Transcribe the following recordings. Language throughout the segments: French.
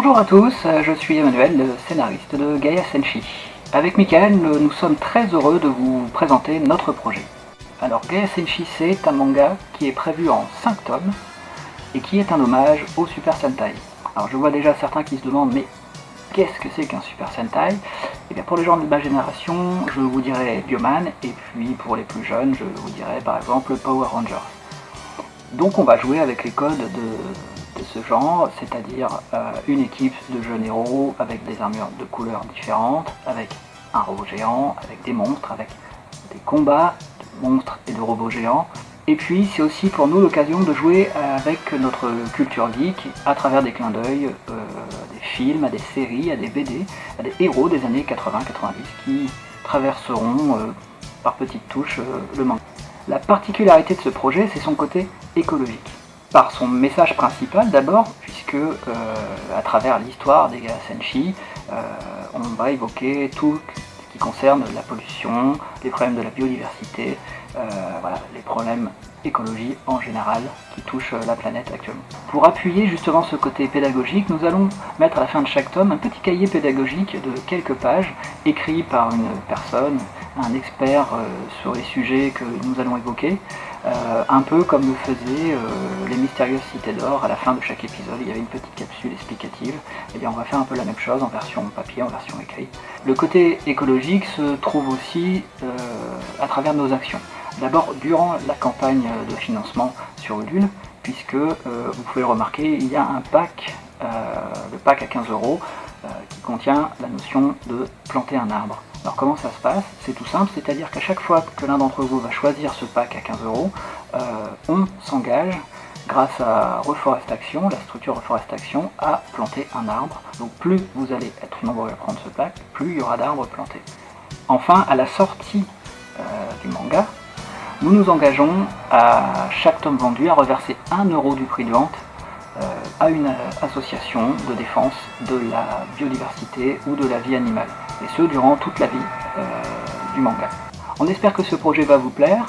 Bonjour à tous, je suis Emmanuel, le scénariste de Gaia Senshi. Avec Michael, nous sommes très heureux de vous présenter notre projet. Alors Gaia Senshi, c'est un manga qui est prévu en 5 tomes et qui est un hommage au Super Sentai. Alors je vois déjà certains qui se demandent mais qu'est-ce que c'est qu'un Super Sentai? Et bien pour les gens de ma génération, je vous dirais Bioman, et puis pour les plus jeunes, je vous dirais par exemple Power Rangers. Donc on va jouer avec les codes de ce genre, c'est-à-dire une équipe de jeunes héros avec des armures de couleurs différentes, avec un robot géant, avec des monstres, avec des combats de monstres et de robots géants. Et puis c'est aussi pour nous l'occasion de jouer avec notre culture geek à travers des clins d'œil, des films, à des séries, à des BD, à des héros des années 80-90 qui traverseront par petites touches le manga. La particularité de ce projet, c'est son côté écologique. Par son message principal d'abord, puisque à travers l'histoire des Gaia Senshi, on va évoquer tout ce qui concerne la pollution, les problèmes de la biodiversité, voilà, les problèmes écologie en général qui touchent la planète actuellement. Pour appuyer justement ce côté pédagogique, nous allons mettre à la fin de chaque tome un petit cahier pédagogique de quelques pages, écrit par une personne, un expert sur les sujets que nous allons évoquer, un peu comme le faisaient les mystérieuses cités d'or. À la fin de chaque épisode, il y avait une petite capsule explicative. Et bien on va faire un peu la même chose en version papier, en version écrite. Le côté écologique se trouve aussi à travers nos actions. D'abord, durant la campagne de financement sur Ulule, puisque vous pouvez le remarquer, il y a un pack, le pack à 15 € qui contient la notion de planter un arbre. Alors comment ça se passe? C'est tout simple, c'est-à-dire qu'à chaque fois que l'un d'entre vous va choisir ce pack à 15 €, on s'engage, grâce à Reforestation, la structure Reforestation, à planter un arbre. Donc plus vous allez être nombreux à prendre ce pack, plus il y aura d'arbres plantés. Enfin, à la sortie du manga, nous nous engageons à chaque tome vendu à reverser 1 € du prix de vente à une association de défense de la biodiversité ou de la vie animale, et ce durant toute la vie du manga. On espère que ce projet va vous plaire,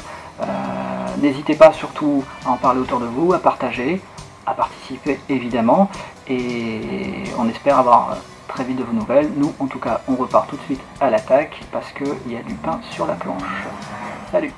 n'hésitez pas surtout à en parler autour de vous, à partager, à participer évidemment, et on espère avoir très vite de vos nouvelles. Nous en tout cas on repart tout de suite à l'attaque parce qu'il y a du pain sur la planche. Salut!